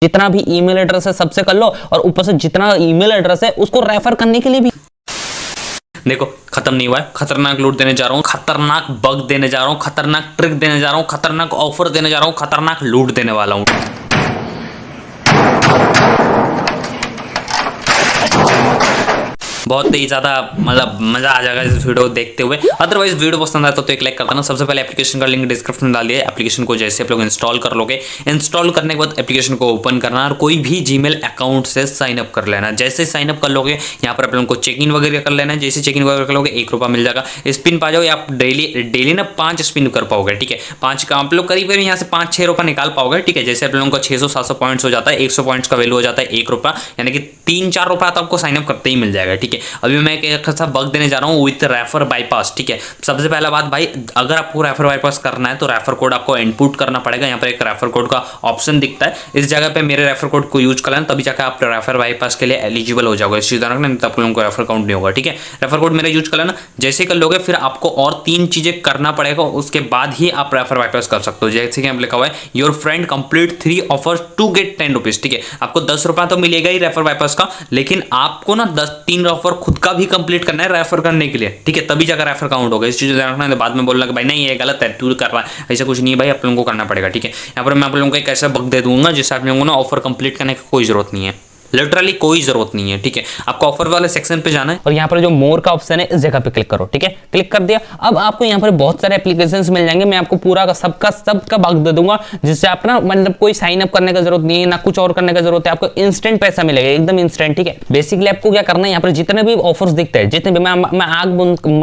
जितना भी email address है सबसे कर लो, और ऊपर से जितना ईमेल एड्रेस है उसको रेफर करने के लिए भी। देखो खत्म नहीं हुआ है, खतरनाक लूट देने जा रहा हूँ, खतरनाक बग देने जा रहा हूँ, खतरनाक ट्रिक देने जा रहा हूँ, खतरनाक ऑफर देने जा रहा हूँ, खतरनाक लूट देने वाला हूँ। बहुत ही ज़्यादा मज़ा आ जाएगा इस वीडियो को देखते हुए। अदरवाइज वीडियो पसंद आता तो एक लाइक कर देना। सबसे पहले एप्लीकेशन का लिंक डिस्क्रिप्शन में डाल दिया है। एप्लीकेशन को जैसे आप लोग इंस्टॉल कर लोगे, इंस्टॉल करने के बाद एप्लीकेशन को ओपन करना और कोई भी जीमेल अकाउंट से साइन अप कर लेना। जैसे साइन अप कर लोगे यहाँ पर आप लोगों को चेक इन वगैरह कर लेना है। जैसे चेक इन वगैरह कर लोगे 1 रुपया मिल जाएगा। स्पिन पा जाओगे आप, डेली ना 5 स्पिन कर पाओगे, ठीक है। 5 का आप लोग करीब यहाँ से 5-6 रुपया निकाल पाओगे, ठीक है। जैसे आप लोगों का 600-700 पॉइंट्स हो जाता है, 100 पॉइंट्स का वैल्यू हो जाता है 1 रुपया, यानी कि 3-4 रुपया तो आपको साइन अप करते ही मिल जाएगा, ठीक है। अभी मैं एक अच्छा बग देने जा रहा हूँ विथ रेफर बाईपास, ठीक है। सबसे पहला बात भाई, अगर आपको रेफर बाईपास करना है तो रेफर कोड आपको इनपुट करना पड़ेगा। यहाँ पर एक रेफर कोड का ऑप्शन दिखता है, इस जगह पे मेरे रेफर कोड को यूज कर लेना, तभी जाकर आप रेफर बाईपास के लिए एलिजिबल हो जाओगे। इस चीज रखना, नहीं तो आप लोगों को रेफर काउंट नहीं होगा, ठीक है। रेफर कोड मेरा यूज कर लेना। जैसे कर लोगे फिर आपको और 3 चीजें करना पड़ेगा, उसके बाद ही आप रेफर बाईपास कर सकते हो। जैसे कि लिखा हुआ है your friend complete 3 offers to get 10 rupees, ठीक है। आपको 10 रुपया तो मिलेगा ही रेफर बाईपास का, लेकिन आपको ना 3 ऑफर खुद का भी कंप्लीट करना है रेफर करने के लिए, ठीक है, तभी जाकर रेफर काउंट होगा। इस चीज ध्यान रखना, तो बाद में बोलना कि भाई नहीं ये गलत है, तू कर रहा है, ऐसा कुछ नहीं है भाई, आप लोगों को करना पड़ेगा, ठीक है। यहाँ पर मैं आप लोगों को एक ऐसा बग दे दूंगा जिससे आप लोगों को ना ऑफर कंप्लीट करने की कोई जरूरत नहीं है, लिटरली कोई जरूरत नहीं है, ठीक है। आपको ऑफर वाले सेक्शन पे जाना है और यहाँ पर जो मोर का ऑप्शन है इस जगह पे क्लिक करो, ठीक है। क्लिक कर दिया, अब आपको यहाँ पर बहुत सारे एप्लीकेशंस मिल जाएंगे। मैं आपको पूरा का सबका भाग दे दूंगा, जिससे आप ना मतलब कोई साइन अप करने का जरूरत नहीं है, ना कुछ और करने का जरूरत है, आपको इंस्टेंट पैसा मिलेगा, एकदम इंस्टेंट, ठीक है। बेसिकली आपको क्या करना है, यहाँ पर जितने भी ऑफर्स दिखते हैं, जितने भी मैं आग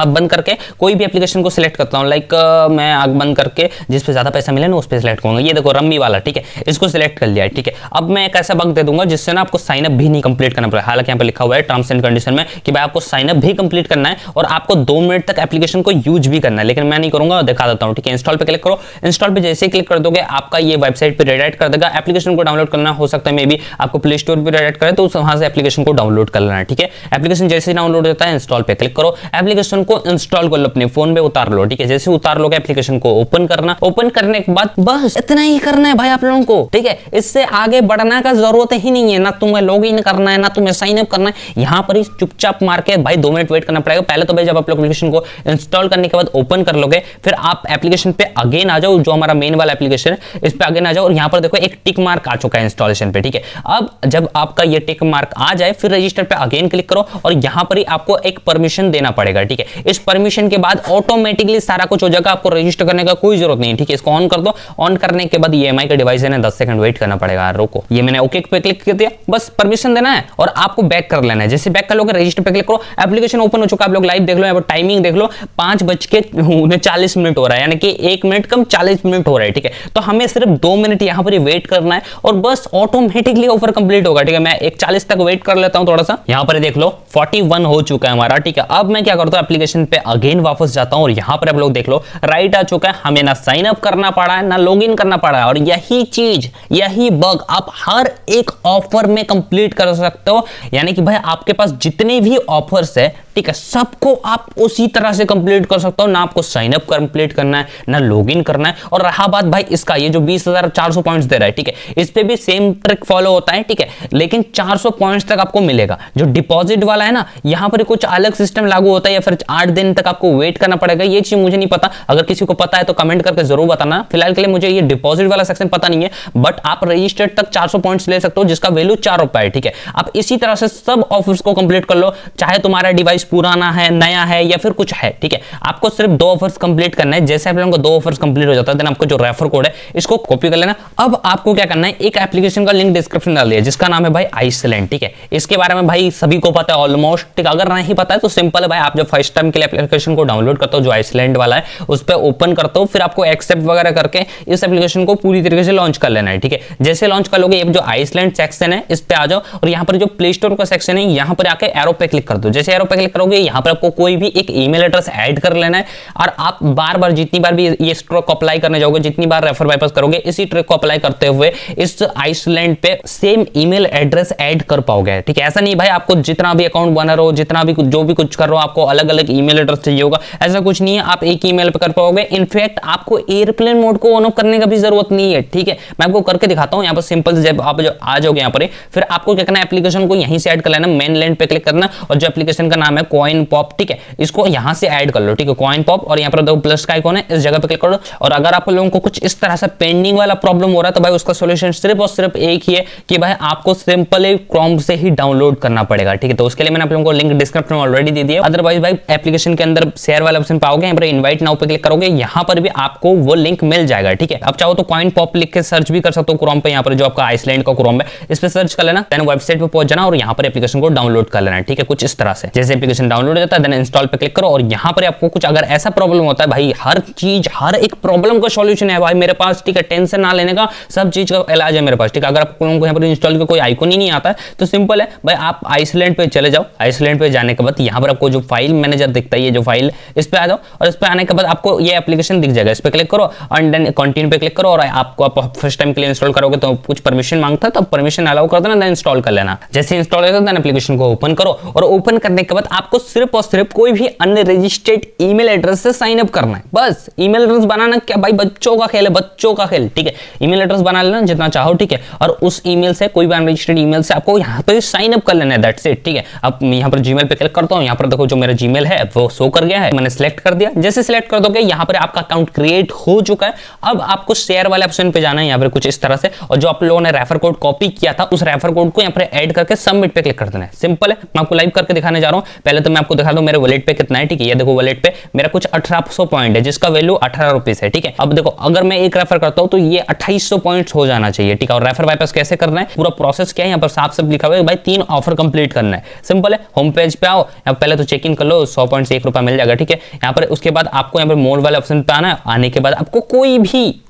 बंद करके कोई भी एप्लीकेशन को सिलेक्ट करता हूँ, लाइक मैं आग बंद करके जिस पे ज्यादा पैसा मिले ना उस पर सिलेक्ट करूंगा। ये देखो रम्मी वाला, ठीक है, इसको सिलेक्ट कर लिया है, ठीक है। अब मैं एक ऐसा बग दे दूंगा जिससे ना आपको साइन अप भी नहीं कंप्लीट करना पड़ेगा। हालांकि यहाँ पे लिखा हुआ है टर्म्स एंड कंडीशन में कि भाई आपको साइन अप भी कंप्लीट करना है और आपको 2 मिनट तक एप्लीकेशन को यूज भी करना है, लेकिन मैं नहीं करूंगा, दिखा देता हूं, ठीक है। इंस्टॉल पे क्लिक करो। इंस्टॉल पे जैसे ही क्लिक कर दोगे आपका ये वेबसाइट पे रिडायरेक्ट कर देगा। एप्लीकेशन को डाउनलोड करना हो सकता है मे बी आपको प्ले स्टोर पे रिडायरेक्ट करे, तो वहां से एप्लीकेशन को डाउनलोड कर लेना है, ठीक है। एप्लीकेशन जैसे ही डाउनलोड होता है इंस्टॉल पे क्लिक करो, एप्लीकेशन को इंस्टॉल कर लो, अपने फोन पे उतार लो, ठीक है। जैसे उतार लोगे एप्लीकेशन को ओपन करना, ओपन करने के बाद बस इतना ही करना है भाई आप लोगों को, ठीक है। इससे आगे बढ़ना का जरूरत ही नहीं है, ना तुम्हें लॉग इन करना है, ना तुम्हें साइन अप करना है। यहाँ पर ही चुपचाप मार के भाई 2 मिनट वेट करना पड़ेगा। पहले तो भाई जब आप एप्लीकेशन को इंस्टॉल करने के बाद ओपन कर लोगे, फिर आप एप्लीकेशन पे अगेन आ जाओ, जो हमारा मेन वाला एप्लीकेशन है इस पे अगेन आ जाओ, और यहाँ पर देखो एक टिक मार्क आ चुका है इंस्टॉलेशन पे, ठीक है। अब जब आपका ये टिक मार्क आ जाए फिर रजिस्टर पे अगेन क्लिक करो और यहाँ पर ही आपको एक परमिशन देना पड़ेगा, ठीक है। इस परमिशन के बाद ऑटोमेटिकली सारा कुछ हो जाएगा, आपको रजिस्टर करने का कोई जरूरत नहीं, ठीक है। इसको ऑन कर दो। ऑन करने के बाद EMI का डिवाइस है 10 सेकंड वेट करना पड़ेगा। रुको, ये मैंने ओके पे क्लिक कर दिया, बस परमिशन देना है और आपको बैक कर लेना है। जैसे बैक कर लोगे रजिस्टर पे क्लिक करो, एप्लीकेशन ओपन हो चुका है। आप लोग लाइव देख लो, यहाँ पर टाइमिंग देख लो, 5:39 हो रहा है, यानी कि 1 मिनट कम 40 मिनट हो रहा है, ठीक है। तो हमें सिर्फ 2 मिनट यहाँ पर वेट करना है और बस ऑटोमेटिकली ऑफर कंप्लीट होगा, ठीक है। मैं 1:40 तक वेट कर लेता हूँ थोड़ा सा। यहाँ पर देख लो 41 हो चुका है हमारा, ठीक है। अब मैं क्या करता हूँ, एप्लीकेशन पे अगेन वापस जाता हूँ और यहाँ पर आप लोग देख लो राइट आ चुका है। हमें ना साइन अप करना पड़ा है, ना लॉग इन करना पड़ा है, और यही चीज, यही बग आप हर एक ऑफर में कंप्लीट कर सकते हो। यानी कि भाई आपके पास जितने भी ऑफर्स है, ठीक है, सबको आप उसी तरह से कंप्लीट कर सकते हो। ना आपको साइन अप कंप्लीट करना है, ना लॉगिन करना है। और रहा बात भाई इसका, ये जो 20,400 पॉइंट्स दे रहा है, ठीक है, इस पे भी सेम ट्रिक फॉलो होता है, ठीक है, लेकिन 400 पॉइंट्स तक आपको मिलेगा। जो डिपॉजिट वाला है ना, यहां पर कुछ अलग सिस्टम लागू होता है या फिर 8 दिन तक आपको वेट करना पड़ेगा। ये चीज मुझे नहीं पता, अगर किसी को पता है तो कमेंट करके जरूर बताना। फिलहाल के लिए मुझे ये डिपॉजिट वाला सेक्शन पता नहीं है, बट आप रजिस्टर्ड तक 400 पॉइंट्स ले सकते हो, जिसका वैल्यू 4 रुपए है, ठीक है। आप इसी तरह से सब ऑफर्स को कंप्लीट कर लो, चाहे तुम्हारा डिवाइस पुराना है, नया है या फिर कुछ है, ठीक है। आपको सिर्फ 2 ऑफर्स कंप्लीट करना है। जैसे आप लोगों को 2 ऑफर्स कंप्लीट हो जाता है, देन आपको जो रेफर कोड है इसको कॉपी कर लेना। अब आपको क्या करना है, एक एप्लीकेशन का लिंक डिस्क्रिप्शन डाल दिया जिसका नाम है भाई आइसलैंड, ठीक है। इसके बारे में भाई सभी को पता है ऑलमोस्ट, ठीक है। अगर नहीं पता है तो सिंपल है भाई, आप जब फर्स्ट टाइम के लिए एप्लीकेशन को डाउनलोड करते हो, जो आइसलैंड वाला है, उस पर ओपन करते हो, फिर आपको एक्सेप्ट वगैरह करके इस एप्लीकेशन को पूरी तरीके से लॉन्च कर लेना है, ठीक है। जैसे लॉन्च कर लोगे, ये जो आइसलैंड सेक्शन है इस पे आ जाओ और यहाँ पर जो प्ले स्टोर का सेक्शन है यहाँ पर आके एरो पे क्लिक कर दो। जैसे एरो पे क्लिक करोगे यहाँ पर आपको कोई भी एक ईमेल एड्रेस ऐड कर लेना है और आप बार बार जितनी बार भी ये स्ट्रोक अप्लाई करने जाओगे, जितनी बार रेफर बाईपास करोगे, इसी ट्रिक को अप्लाई करते हुए इस आइसलैंड पे सेम ईमेल एड्रेस ऐड कर पाओगे। ठीक है, ऐसा नहीं भाई आपको जितना भी अकाउंट बना रहो, जितना भी जो भी कुछ कर रहे हो आपको अलग अलग ईमेल एड्रेस चाहिए होगा, ऐसा कुछ नहीं है, आप एक ईमेल पे कर पाओगे। इनफैक्ट आपको एयरप्लेन मोड को ऑन ऑफ करने का भी जरूरत नहीं है। ठीक है, मैं आपको करके दिखाता हूं। यहाँ पर सिंपल जब आप जो आ जाओगे यहाँ पर, फिर आपको क्या करना है, एप्लीकेशन को यहीं से ऐड कर लेना, मेन लैंड पे क्लिक करना और जो एप्लीकेशन का नाम है कॉइन पॉप, ठीक है, इसको यहां से ऐड कर लो। ठीक है, कॉइन पॉप और यहाँ पर दो प्लस का आइकॉन है, इस जगह पे क्लिक करो। और अगर आप लोगों को कुछ इस तरह से पेंडिंग वाला प्रॉब्लम हो रहा है तो भाई उसका सॉल्यूशन सिर्फ और सिर्फ एक ही है कि भाई आपको सिंपली क्रोम से ही डाउनलोड करना पड़ेगा। ठीक है, तो उसके लिए मैंने आप लोगों को लिंक डिस्क्रिप्शन में ऑलरेडी दे दिया। अदरवाइज भाई एप्लीकेशन के अंदर शेयर वाला ऑप्शन पाओगे, यहाँ पर इनवाइट नाउ पे क्लिक करोगे, यहाँ पर भी आपको वो लिंक मिल जाएगा। ठीक है, अब चाहो तो कॉइन पॉप लिख के सर्च भी कर सकते हो क्रोम पे। यहाँ पर जो आपका आइसलैंड का क्रोम है इस पे सर्च कर लेना, देन वेबसाइट पे पहुंच जाना और यहाँ पर एप्लीकेशन को डाउनलोड कर लेना। ठीक है, कुछ इस तरह से जैसे एप्लीकेशन डाउनलोड हो जाता है देन इंस्टॉल पे क्लिक करो और यहाँ पर आपको कुछ अगर ऐसा प्रॉब्लम होता है, भाई हर चीज हर एक प्रॉब्लम का सॉल्यूशन है भाई मेरे पास। ठीक है, टेंशन ना लेने का, सब चीज का इलाज है मेरे पास। ठीक है, अगर आपको यहाँ पर इंस्टॉल का कोई आइकॉन ही नहीं आता है तो सिंपल है भाई, आप आइसलैंड पे चले जाओ। आइसलैंड पे जाने के बाद यहाँ पर आपको जो फाइल मैनेजर दिखता है, ये जो फाइल, इस पे आ जाओ और इस पे आने के बाद आपको ये एप्लीकेशन दिख जाएगा, इस पे क्लिक करो एंड देन कंटिन्यू पे क्लिक करो। और आपको आप फर्स्ट टाइम के लिए इंस्टॉल करोगे तो कुछ परमिशन मांगता है, तो परमिशन अलाउ कर देना, देन इंस्टॉल कर लेना। जैसे इंस्टॉल हो देन एप्लीकेशन को ओपन करो और ओपन करने के बाद आपको सिर्फ और सिर्फ कोई भी अनरजिस्टर्ड ईमेल एड्रेस से साइन अप करना है। बस ईमेल एड्रेस बनाना क्या भाई, बच्चों का खेल है, बच्चों का खेल। ठीक है, ईमेल एड्रेस बना लेना जितना चाहो। ठीक है, और उस ईमेल से कोई भी अनरजिस्टर्ड ईमेल से आपको यहाँ पे साइन अप कर लेना है, दैट्स इट। ठीक है, अब यहाँ पर जीमेल पे क्लिक करता हूँ, यहाँ पर देखो जो मेरा जीमेल है वो शो कर गया है, मैंने सिलेक्ट कर दिया। जैसे सिलेक्ट कर दोगे यहाँ पर आपका अकाउंट क्रिएट हो चुका है। अब आपको शेयर वाले ऑप्शन पे जाना है, यहाँ पर कुछ इस तरह से, और जो आप लोगों ने रेफर कोड कॉपी किया था उस रेफर कोड को यहाँ पर ऐड करके सबमिट पे क्लिक कर देना है। सिंपल है, मैं आपको लाइव करके दिखाने जा रहा हूँ। पहले तो मैं आपको दिखा दूं मेरे वॉलेट पे कितना है। ठीक है, ये देखो वॉलेट पे मेरा कुछ 1800 पॉइंट है जिसका वैल्यू 18 रुपीस है। ठीक है, अब देखो अगर मैं एक रेफर करता हूँ तो ये 2800 पॉइंट्स हो जाना चाहिए। ठीक है, और रेफर बाईपास कैसे करना है, पूरा प्रोसेस क्या है, यहाँ पर साफ साफ लिखा हुआ है भाई 3 ऑफर कंप्लीट करना है। सिंपल है, होम पेज पे आओ, यहाँ पहले तो चेक इन कर लो, 100 पॉइंट्स 1 रुपया मिल जाएगा। ठीक है, यहाँ पर उसके बाद आपको यहाँ पर मोड वाले ऑप्शन पे आना है। आने के बाद आपको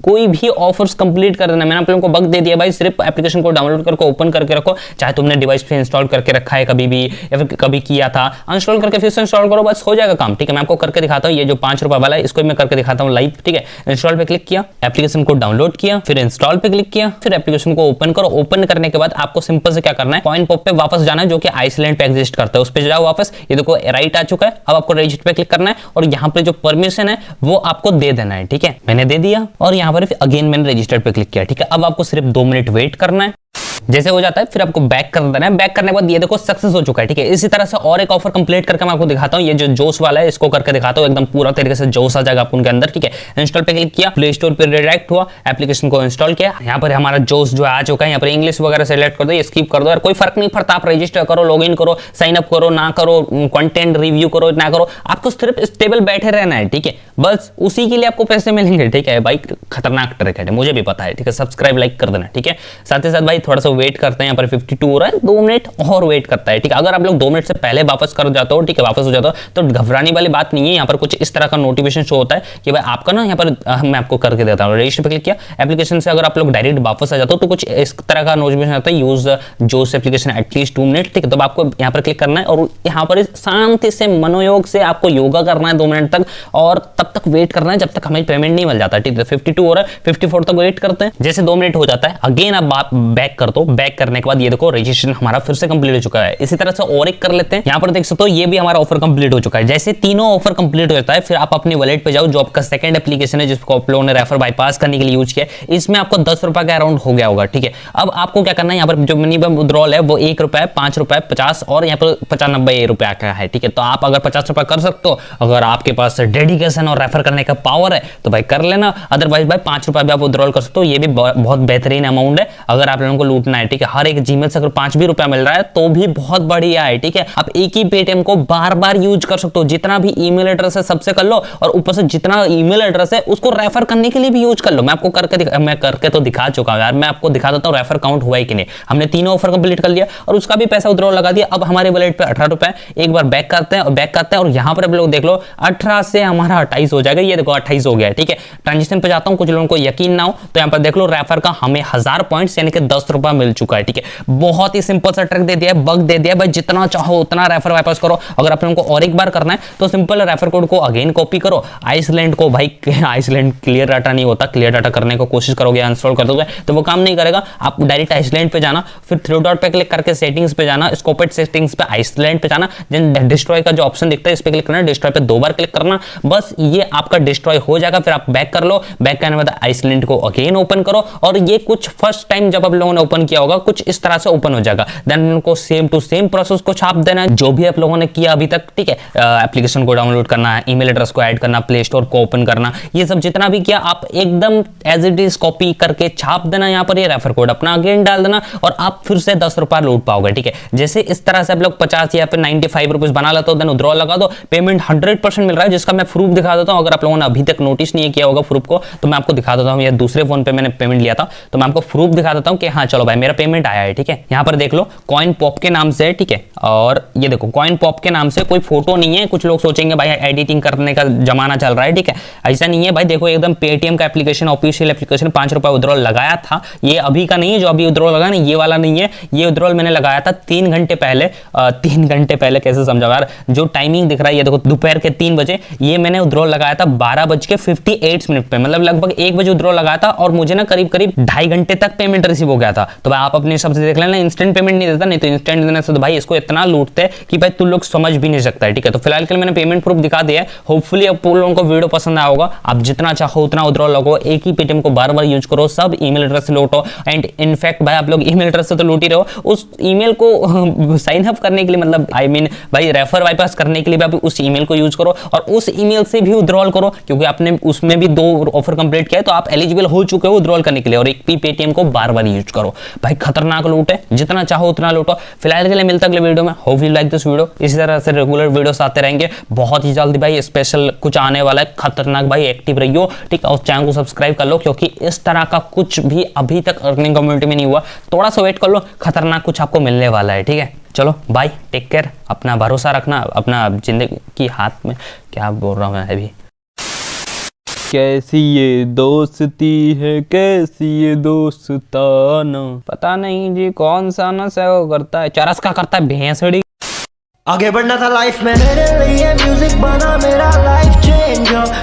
कोई भी ऑफर्स कंप्लीट कर देना है। मैंने आप लोगों को बग दे दिया भाई, सिर्फ एप्लीकेशन को डाउनलोड करके ओपन करके रखो, चाहे तुमने डिवाइस पे इंस्टॉल करके रखा है कभी भी या फिर कभी किया था, अनइंस्टॉल करके फिर से इंस्टॉल करो, बस हो जाएगा काम। ठीक है, मैं आपको करके दिखाता हूँ। ये जो 5 रुपए वाला है इसको मैं करके दिखाता हूँ लाइव। ठीक है, इंस्टॉल पे क्लिक किया, एप्लीकेशन को डाउनलोड किया, फिर इंस्टॉल पे क्लिक किया, फिर एप्लीकेशन को ओपन करो। ओपन करने के बाद आपको सिंपल से क्या करना है, कॉइन पॉप पे वापस जाना है जो कि आइसलैंड पे एग्जिस्ट करता है, उस पे जाओ वापस। ये देखो राइट आ चुका है। अब आपको रजिस्टर पे क्लिक करना है और यहाँ पे जो परमिशन है वो आपको दे देना है। ठीक है, मैंने दे दिया और यहाँ पर अगेन मैंने रजिस्टर पे क्लिक किया। ठीक है, अब आपको सिर्फ 2 मिनट वेट करना है। जैसे हो जाता है फिर आपको बैक कर देना है। बैक करने के बाद ये देखो सक्सेस हो चुका है। ठीक है, इसी तरह से और एक ऑफर कंप्लीट करके मैं आपको दिखाता हूँ। ये जो जोश वाला है इसको करके दिखाता हूँ, एकदम पूरा तरीके से जोश आ जाएगा आप उनके अंदर। ठीक है, इंस्टॉल पे क्लिक किया, प्ले स्टोर पे रिडायरेक्ट हुआ, एप्लीकेशन को इंस्टॉल किया। यहाँ पर हमारा जोश जो आ चुका है, यहाँ पर इंग्लिश वगैरह सेलेक्ट कर दो, ये स्किप कर दो, कोई फर्क नहीं पड़ता। आप रजिस्टर करो, लॉग इन करो, साइन अप करो ना करो, कंटेंट रिव्यू करो ना करो, आपको सिर्फ स्टेबल बैठे रहना है। ठीक है, बस उसी के लिए आपको पैसे मिलेंगे। ठीक है भाई, खतरनाक ट्रिक है, मुझे भी पता है। ठीक है, सब्सक्राइब लाइक कर देना। ठीक है, साथ ही साथ भाई थोड़ा सा वेट करते हैं, यहाँ पर 52 हो रहा है, 2 मिनट और वेट करता है। ठीक है, अगर आप लोग 2 मिनट से पहले वापस कर जाते हो, ठीक है, वापस हो जाता हो तो घबराने वाली बात नहीं है। यहाँ पर कुछ इस तरह का नोटिफिकेशन शो होता है कि भाई आपका ना यहाँ पर मैं आपको करके देता हूँ। रजिस्टर पे क्लिक किया, एप्लीकेशन से अगर आप लोग डायरेक्ट वापस आ जाते हो तो कुछ इस तरह का नोटिफिकेशन आता है, यूज जोश एप्लीकेशन एटलीस्ट 2 मिनट। ठीक है, तो आपको यहाँ पर क्लिक करना है और यहाँ पर शांति से मनोयोग से आपको योगा करना है 2 मिनट तक, और तब तक वेट करना है जब तक हमें पेमेंट नहीं मिल जाता। ठीक है, 52 हो रहा है, 54 तक वेट करते हैं। जैसे 2 मिनट हो जाता है अगेन आप बैक कर दो। बैक करने के बाद ये देखो रजिस्ट्रेशन हमारा फिर से कंप्लीट हो चुका है। इसी तरह से और एक कर लेते हैं, यहाँ पर देख सकते हो ये भी हमारा ऑफर कंप्लीट हो चुका है। जैसे तीनों ऑफर कंप्लीट हो जाता है फिर आप अपनी वॉलेट पे जाओ, जो आपका सेकंड एप्लीकेशन है जिसको आप लोगों ने रेफर बाईपास करने के लिए यूज किया, इसमें आपको 10 रुपए का अराउंड हो गया होगा। ठीक है, अब आपको क्या करना है, यहाँ पर जो मिनिमम विड्रॉल है वो 1 रुपए, 5 रुपए, 50 और यहाँ पर 95 रुपए का है। ठीक है, तो आप अगर 50 रुपए कर सकते हो, अगर आपके पास डेडिकेशन और रेफर करने का पावर है तो भाई कर लेना, अदरवाइज भाई 5 रुपए भी आप विड्रॉल कर सकते हो। ये भी बहुत बेहतरीन अमाउंट है अगर आप लोगों को लूटना है। ठीक है, हर एक जीमेल से अगर 5 भी रुपया मिल रहा है तो भी बहुत बढ़िया है। ठीक है, आप एक ही पेटीएम को बार बार यूज कर सकते हो, जितना भी ईमेल एड्रेस है सबसे कर लो, और ऊपर से जितना ईमेल एड्रेस है उसको रेफर करने के लिए भी यूज कर लो। मैं आपको करके तो दिखा चुका हूं यार, मैं आपको दिखा देता हूं रेफर काउंट हुआ है कि नहीं। हमने तीनों ऑफर कंप्लीट कर लिया और उसका भी पैसा विड्रॉल लगा दिया। अब हमारे वॉलेट पे 18 रुपए। एक बार बैक करते हैं और यहाँ पर आप लोग देख लो 18 से हमारा 28 हो जाएगा। ये देखो 28 हो गया है। ठीक है, ट्रांजेक्शन पे जाता हूँ, कुछ लोगों को यकीन ना हो तो यहाँ पर देख लो रेफर का हमें 1000 पॉइंट्स यानी कि 10 रुपए मिल चुका है। ठीक है, बहुत ही सिंपल सा ट्रिक दे दिया है, बग दे दिया है भाई, जितना चाहो उतना रेफर वापस करो। अगर आप लोगों को और एक बार करना है तो सिंपल रेफर कोड को अगेन कॉपी करो, आइसलैंड को भाई आइसलैंड क्लियर डाटा नहीं होता, क्लियर डाटा करने को कोशिश करोगे, इंस्टॉल कर दोगे तो वो काम नहीं करेगा। आप डायरेक्ट आइसलैंड पे जाना, फिर थ्री डॉट पे क्लिक करके सेटिंग्स पे जाना, स्कोपेड सेटिंग्स पे आइसलैंड पे जाना, देन डिस्ट्रॉय का जो ऑप्शन दिखता है इस पे क्लिक करना, डिस्ट्रॉय पे 2 बार क्लिक करना, बस ये आपका डिस्ट्रॉय हो जाएगा। फिर आप बैक कर लो, बैक करने के बाद आइसलैंड को अगेन ओपन करो और ये कुछ फर्स्ट टाइम जब आप लोगों ने ओपन किया होगा कुछ इस तरह से ओपन हो जाएगा। देन उनको सेम टू सेम प्रोसेस को छाप देना जो भी आप लोगों ने किया अभी तक। ठीक है, एप्लीकेशन को डाउनलोड करना है, ईमेल एड्रेस को ऐड करना, प्ले स्टोर को ओपन करना, ये सब जितना भी किया आप एकदम एज इट इज कॉपी करके छाप देना। यहाँ पर ये रेफर कोड अपना अगेन डाल देना और आप फिर से 10 रुपए लूट पाओगे। ठीक है, जैसे इस तरह से आप लोग 50 या फिर 95 रुपीज बना लेते हो, देन विड्रॉल लगा दो, पेमेंट 100% मिल रहा है, जिसका मैं प्रूफ दिखा देता हूँ। अगर आप लोगों ने अभी तक नोटिस नहीं किया होगा प्रूफ को तो मैं आपको दिखा देता हूँ। या दूसरे फोन पे मैंने पेमेंट लिया था तो मैं आपको प्रूफ दिखा देता हूँ कि हाँ चलो भाई मेरा पेमेंट आया है। ठीक है, यहाँ पर देख लो कॉइन पॉप के नाम से। ठीक है, और ये देखो कॉइन पॉप के नाम से कोई फोटो नहीं है। कुछ लोग सोचेंगे भाई एडिटिंग करने का जमाना चल रहा है। ठीक है, ऐसा नहीं है भाई, देखो एकदम पेटीएम का एप्लीकेशन, ऑफिशियल एप्लीकेशन, 5 रुपए विड्रॉल लगाया था। ये अभी का नहीं है जो अभी विड्रॉल लगा, नहीं ये वाला नहीं है, ये विड्रॉल मैंने लगाया था 3 घंटे पहले। 3 घंटे पहले कैसे समझा यार, जो टाइमिंग दिख रहा है ये देखो दोपहर के 3 बजे, ये मैंने विड्रॉल लगाया था 12:58 पे, मतलब लगभग 1 बजे विड्रॉल लगाया था और मुझे ना करीब 2.5 घंटे तक पेमेंट रिसीव हो गया था। तो भाई आप अपने हिसाब से देख लेना, इंस्टेंट पेमेंट नहीं देता, नहीं तो इंस्टेंट देने से तो भाई इसको इतना लूटते कि भाई तुम लोग समझ भी नहीं सकता है। ठीक है, तो फिलहाल के लिए मैंने पेमेंट प्रूफ दिखा दिया है। होपफुली आप लोगों को वीडियो पसंद आया होगा। आप जितना चाहो उतना विड्रॉल लगो, एक ही पेटीएम को बार-बार यूज करो, सब ईमेल एड्रेस से लूटो। एंड इनफैक्ट भाई आप लोग ईमेल एड्रेस से तो लूट ही रहे हो, उस ईमेल को साइन अप करने के लिए, मतलब आई मीन भाई रेफर वाइपास करने के लिए भी आप उस ईमेल को यूज करो और उस ईमेल से भी विड्रॉल करो, क्योंकि आपने उसमें भी 2 ऑफर कंप्लीट किया है तो आप एलिजिबल हो चुके हो विड्रॉल करने के लिए। और एक भी पेटीएम को बार-बार यूज करो भाई, खतरनाक लूट है, जितना चाहो उतना लूटो। फिलहाल के लिए मिलता अगले वीडियो में। Hope you like this video. इसी तरह से रेगुलर वीडियोस आते रहेंगे, बहुत ही जल्दी भाई स्पेशल कुछ आने वाला है, खतरनाक भाई, एक्टिव रहियो। ठीक है, और चैनल को सब्सक्राइब कर लो क्योंकि इस तरह का कुछ भी अभी तक अर्निंग कम्युनिटी में नहीं हुआ। थोड़ा सा वेट कर लो, खतरनाक कुछ आपको मिलने वाला है। ठीक है, चलो बाय, टेक केयर, अपना भरोसा रखना, अपना जिंदगी की हाथ में, क्या बोल रहा हूँ मैं अभी। कैसी ये दोस्ती है, कैसी ये दोस्ताना, पता नहीं जी कौन सा नशा करता है, चरस का करता है भैंसड़ी। आगे बढ़ना था लाइफ में, मेरे लिए म्यूजिक बना मेरा लाइफ चेंजर।